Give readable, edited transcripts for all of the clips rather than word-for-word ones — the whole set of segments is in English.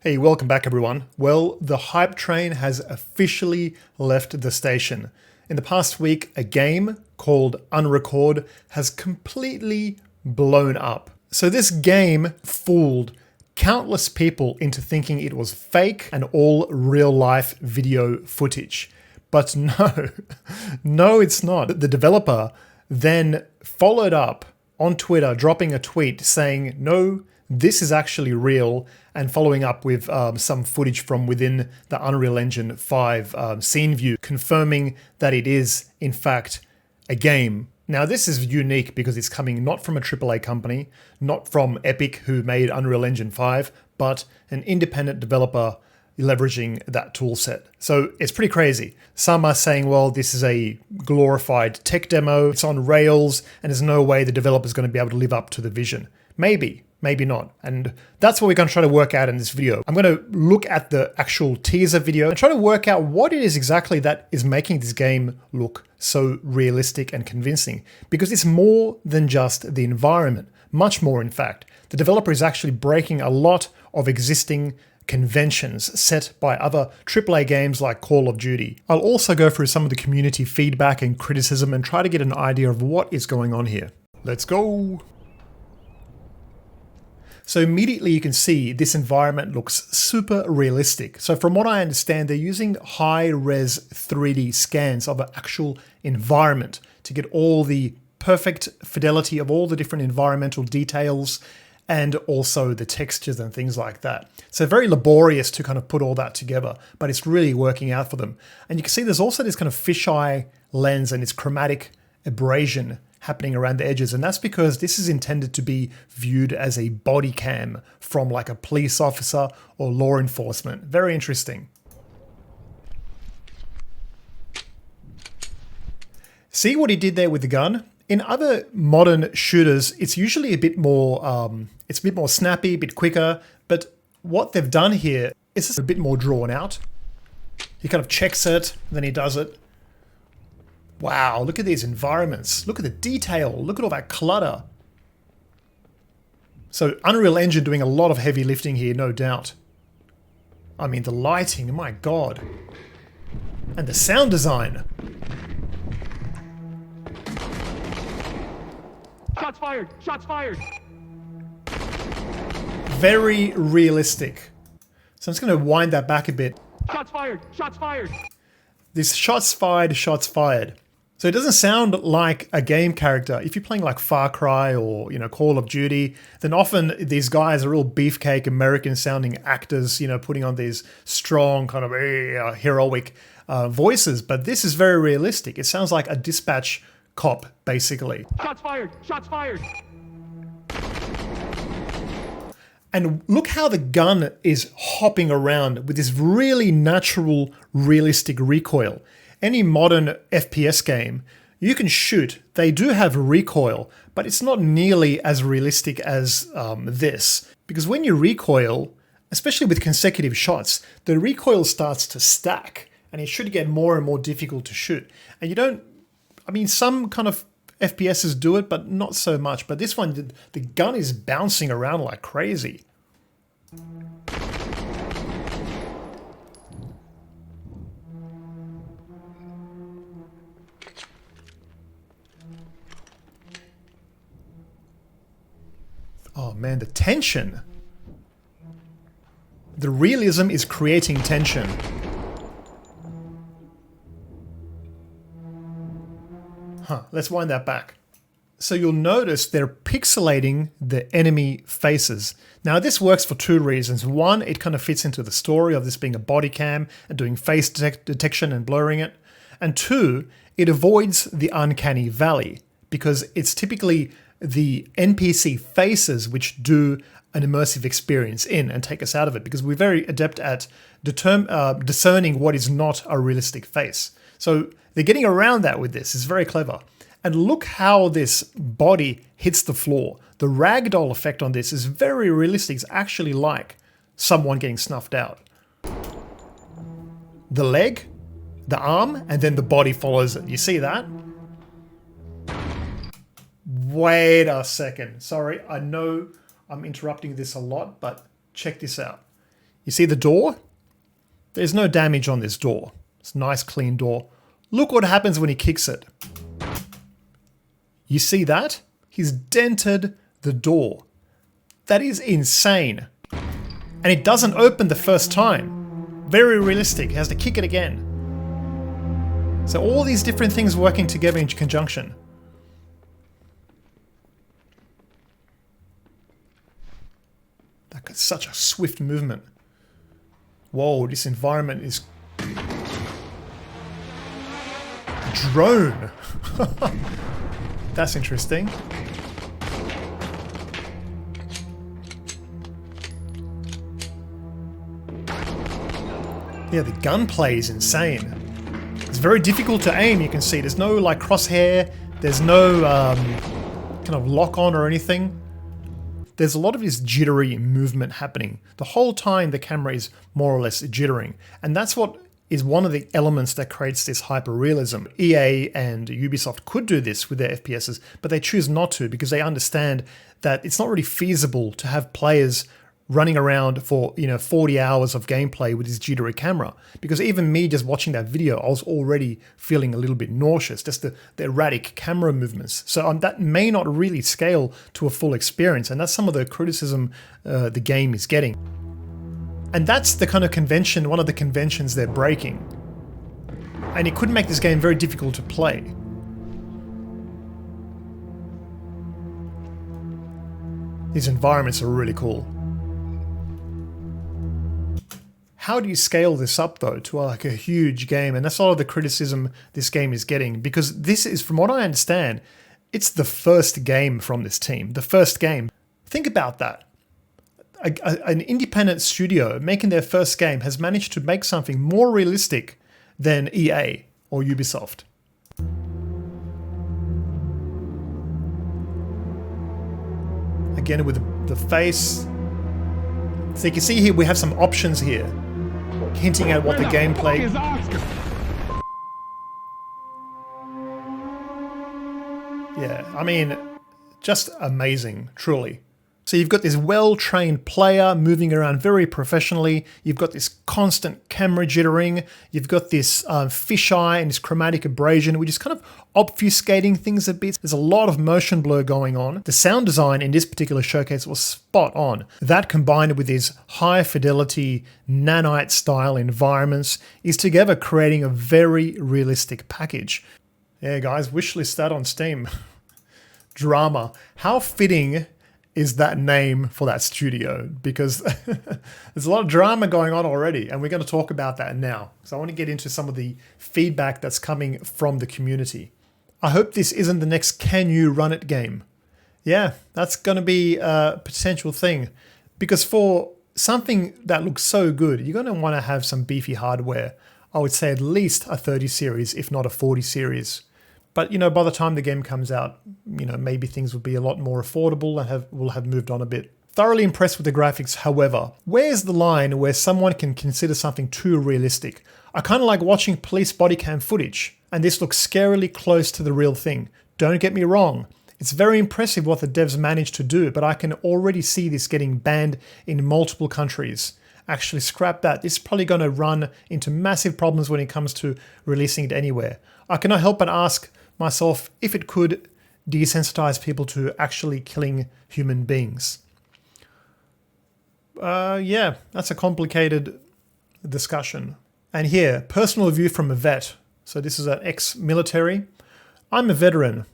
Hey, welcome back everyone. Well, the hype train has officially left the station. In the past week, a game called Unrecord has completely blown up. So this game fooled countless people into thinking it was fake and all real life video footage. But no, no it's not. The developer then followed up on Twitter, dropping a tweet saying, no, this is actually real, and following up with some footage from within the Unreal Engine 5 scene view, confirming that it is, in fact, a game. Now, this is unique because it's coming not from a AAA company, not from Epic, who made Unreal Engine 5, but an independent developer leveraging that tool set. So it's pretty crazy. Some are saying, well, this is a glorified tech demo, it's on Rails, and there's no way the developer is going to be able to live up to the vision. Maybe, maybe not. And that's what we're going to try to work out in this video. I'm going to look at the actual teaser video and try to work out what it is exactly that is making this game look so realistic and convincing. Because it's more than just the environment, much more in fact. The developer is actually breaking a lot of existing conventions set by other AAA games like Call of Duty. I'll also go through some of the community feedback and criticism and try to get an idea of what is going on here. Let's go! So immediately you can see this environment looks super realistic. So from what I understand, they're using high-res 3D scans of an actual environment to get all the perfect fidelity of all the different environmental details and also the textures and things like that. So very laborious to kind of put all that together, but it's really working out for them. And you can see there's also this kind of fisheye lens and its chromatic abrasion happening around the edges, and that's because this is intended to be viewed as a body cam from like a police officer or law enforcement. Very interesting. See what he did there with the gun? In other modern shooters, it's usually a bit more snappy, a bit quicker, but what they've done here is just a bit more drawn out. He kind of checks it, then he does it. Wow, look at these environments. Look at the detail. Look at all that clutter. So Unreal Engine doing a lot of heavy lifting here, no doubt. I mean, the lighting, my God. And the sound design. Shots fired! Shots fired! Very realistic. So I'm just going to wind that back a bit. Shots fired! Shots fired! This shots fired, shots fired. So it doesn't sound like a game character. If you're playing like Far Cry or, Call of Duty, then often these guys are real beefcake American sounding actors, putting on these strong kind of heroic voices. But this is very realistic. It sounds like a dispatch cop, basically. Shots fired! Shots fired! And look how the gun is hopping around with this really natural, realistic recoil. Any modern FPS game, you can shoot. They do have recoil, but it's not nearly as realistic as this. Because when you recoil, especially with consecutive shots, the recoil starts to stack, and it should get more and more difficult to shoot. And you don't, some kind of FPSs do it, but not so much. But this one, the gun is bouncing around like crazy. Oh man, the tension. The realism is creating tension. Let's wind that back. So you'll notice they're pixelating the enemy faces. Now this works for two reasons. One, it kind of fits into the story of this being a body cam and doing face detection and blurring it. And two, it avoids the uncanny valley because it's typically the NPC faces which do an immersive experience in and take us out of it, because we're very adept at discerning what is not a realistic face. So they're getting around that with this. It's very clever. And look how this body hits the floor. The ragdoll effect on this is very realistic. It's actually like someone getting snuffed out. The leg, the arm, and then the body follows it. You see that? Wait a second. Sorry, I know I'm interrupting this a lot, but check this out. You see the door? There's no damage on this door. It's a nice clean door. Look what happens when he kicks it. You see that? He's dented the door. That is insane. And it doesn't open the first time. Very realistic. He has to kick it again. So all these different things working together in conjunction. That's such a swift movement. Whoa, this environment is... Drone! That's interesting. Yeah, the gunplay is insane. It's very difficult to aim, you can see. There's no like crosshair, there's no kind of lock on or anything. There's a lot of this jittery movement happening. The whole time the camera is more or less jittering. And that's what is one of the elements that creates this hyper-realism. EA and Ubisoft could do this with their FPSs, but they choose not to because they understand that it's not really feasible to have players running around for 40 hours of gameplay with this jittery camera. Because even me just watching that video, I was already feeling a little bit nauseous, just the erratic camera movements. So that may not really scale to a full experience, and that's some of the criticism the game is getting. And that's the kind of convention, one of the conventions they're breaking. And it could make this game very difficult to play. These environments are really cool. How do you scale this up though to like a huge game? And that's all of the criticism this game is getting, because this is, from what I understand, it's the first game from this team. The first game. Think about that. An independent studio making their first game has managed to make something more realistic than EA or Ubisoft. Again with the face. So you can see here we have some options here, hinting at what the gameplay... Yeah, I mean, just amazing, truly. So you've got this well-trained player moving around very professionally. You've got this constant camera jittering. You've got this fisheye and this chromatic abrasion, which is kind of obfuscating things a bit. There's a lot of motion blur going on. The sound design in this particular showcase was spot on. That combined with these high-fidelity nanite-style environments is together creating a very realistic package. Yeah, guys, wishlist that on Steam. Drama. How fitting is that name for that studio, because there's a lot of drama going on already, and we're going to talk about that now. So I want to get into some of the feedback that's coming from the community. I hope this isn't the next Can You Run It game. Yeah, that's going to be a potential thing, because for something that looks so good, you're going to want to have some beefy hardware. I would say at least a 30 series, if not a 40 series. But, by the time the game comes out, maybe things will be a lot more affordable and will have moved on a bit. Thoroughly impressed with the graphics, however. Where's the line where someone can consider something too realistic? I kind of like watching police body cam footage, and this looks scarily close to the real thing. Don't get me wrong. It's very impressive what the devs managed to do, but I can already see this getting banned in multiple countries. Actually, scrap that. This is probably going to run into massive problems when it comes to releasing it anywhere. I cannot help but ask myself if it could desensitize people to actually killing human beings. Yeah, that's a complicated discussion. And here, personal view from a vet. So this is an ex-military. I'm a veteran.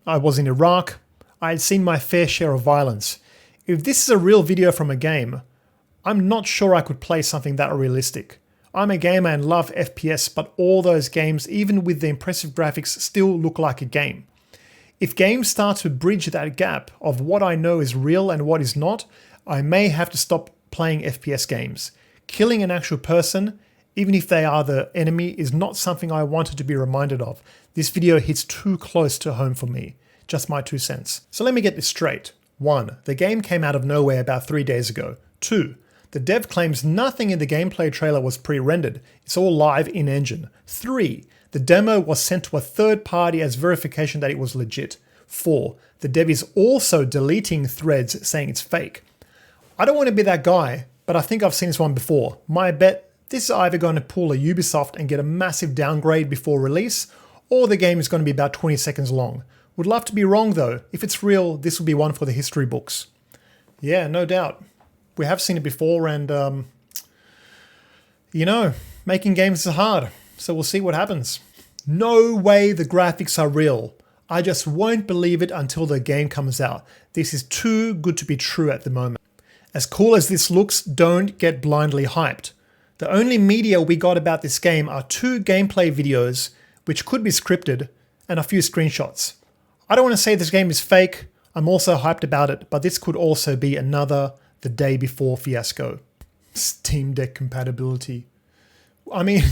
I was in Iraq. I had seen my fair share of violence. If this is a real video from a game, I'm not sure I could play something that realistic. I'm a gamer and love FPS, but all those games, even with the impressive graphics, still look like a game. If games start to bridge that gap of what I know is real and what is not, I may have to stop playing FPS games. Killing an actual person, even if they are the enemy, is not something I wanted to be reminded of. This video hits too close to home for me. Just my 2 cents. So let me get this straight. 1. The game came out of nowhere about 3 days ago. 2. The dev claims nothing in the gameplay trailer was pre-rendered. It's all live in-engine. 3. The demo was sent to a third party as verification that it was legit. 4. The dev is also deleting threads saying it's fake. I don't want to be that guy but I think I've seen this one before. My bet, this is either going to pull a Ubisoft and get a massive downgrade before release, or the game is going to be about 20 seconds long. Would love to be wrong though. If it's real, this will be one for the history books. Yeah, no doubt. We have seen it before, and making games is hard. So we'll see what happens. No way the graphics are real. I just won't believe it until the game comes out. This is too good to be true at the moment. As cool as this looks, don't get blindly hyped. The only media we got about this game are 2 gameplay videos, which could be scripted, and a few screenshots. I don't want to say this game is fake. I'm also hyped about it, but this could also be another The Day Before fiasco. Steam Deck compatibility. I mean,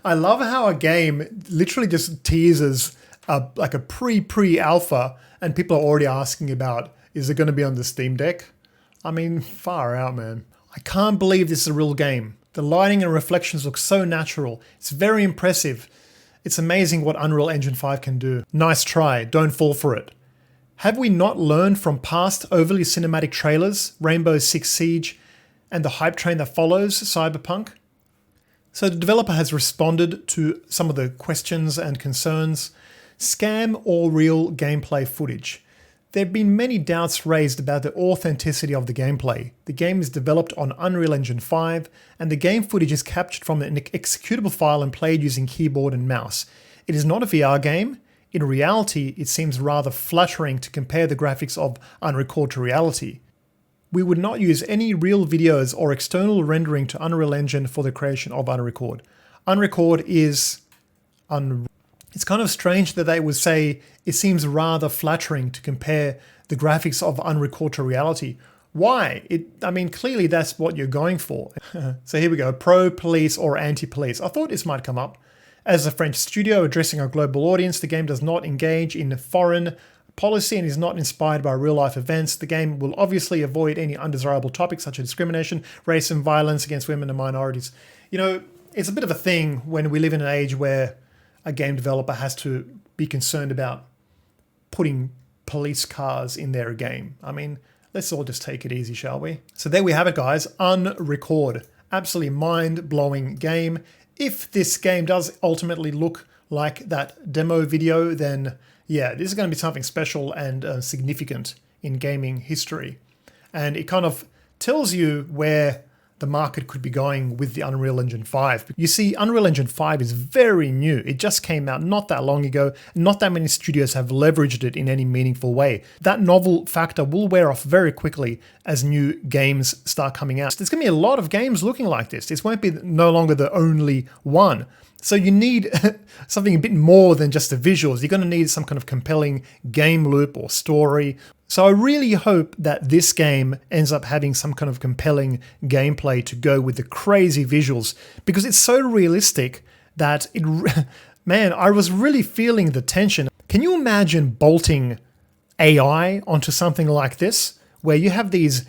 I love how a game literally just teases like a pre-alpha, and people are already asking about, is it going to be on the Steam Deck? I mean, far out, man. I can't believe this is a real game. The lighting and reflections look so natural. It's very impressive. It's amazing what Unreal Engine 5 can do. Nice try, don't fall for it. Have we not learned from past overly cinematic trailers, Rainbow Six Siege, and the hype train that follows Cyberpunk? So the developer has responded to some of the questions and concerns. Scam or real gameplay footage? There have been many doubts raised about the authenticity of the gameplay. The game is developed on Unreal Engine 5, and the game footage is captured from an executable file and played using keyboard and mouse. It is not a VR game. In reality, it seems rather flattering to compare the graphics of Unrecord to reality. We would not use any real videos or external rendering to Unreal Engine for the creation of Unrecord. Unrecord is It's kind of strange that they would say it seems rather flattering to compare the graphics of Unrecord to reality. Why? Clearly that's what you're going for. So here we go, pro-police or anti-police. I thought this might come up. As a French studio addressing a global audience, the game does not engage in foreign policy and is not inspired by real-life events. The game will obviously avoid any undesirable topics such as discrimination, racism, violence against women and minorities. It's a bit of a thing when we live in an age where a game developer has to be concerned about putting police cars in their game. Let's all just take it easy, shall we? So there we have it, guys. Unrecord. Absolutely mind-blowing game. If this game does ultimately look like that demo video, then yeah, this is going to be something special and significant in gaming history. And it kind of tells you where the market could be going with the Unreal Engine 5. You see, Unreal Engine 5 is very new. It just came out not that long ago. Not that many studios have leveraged it in any meaningful way. That novel factor will wear off very quickly as new games start coming out. There's going to be a lot of games looking like this. This won't be no longer the only one. So you need something a bit more than just the visuals. You're going to need some kind of compelling game loop or story. So I really hope that this game ends up having some kind of compelling gameplay to go with the crazy visuals, because it's so realistic that man, I was really feeling the tension. Can you imagine bolting AI onto something like this, where you have these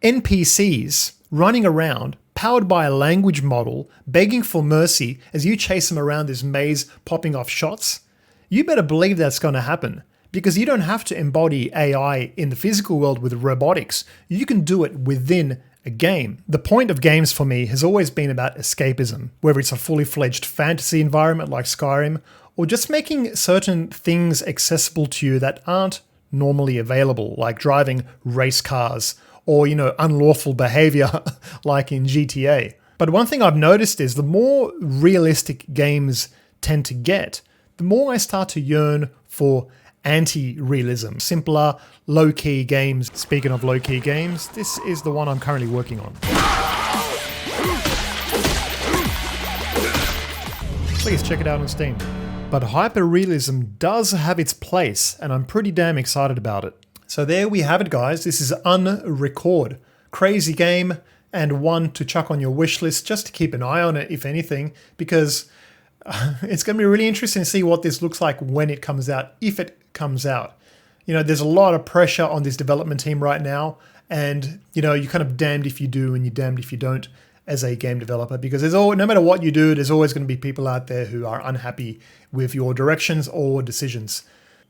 NPCs running around, powered by a language model, begging for mercy as you chase them around this maze, popping off shots? You better believe that's going to happen, because you don't have to embody AI in the physical world with robotics. You can do it within a game. The point of games for me has always been about escapism, whether it's a fully fledged fantasy environment like Skyrim, or just making certain things accessible to you that aren't normally available, like driving race cars, or, unlawful behavior like in GTA. But one thing I've noticed is the more realistic games tend to get, the more I start to yearn for anti-realism, simpler, low-key games. Speaking of low-key games, this is the one I'm currently working on. Please check it out on Steam. But hyper-realism does have its place, and I'm pretty damn excited about it. So there we have it, guys. This is Unrecord. Crazy game, and one to chuck on your wish list just to keep an eye on it, if anything, because it's going to be really interesting to see what this looks like when it comes out, if it comes out. There's a lot of pressure on this development team right now, and you're kind of damned if you do and you're damned if you don't as a game developer, because no matter what you do, there's always going to be people out there who are unhappy with your directions or decisions.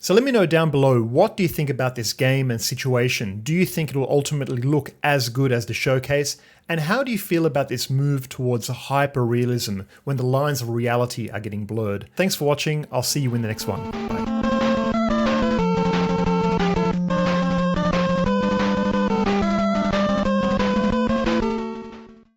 So let me know down below, what do you think about this game and situation? Do you think it will ultimately look as good as the showcase? And how do you feel about this move towards hyper-realism when the lines of reality are getting blurred? Thanks for watching. I'll see you in the next one. Bye.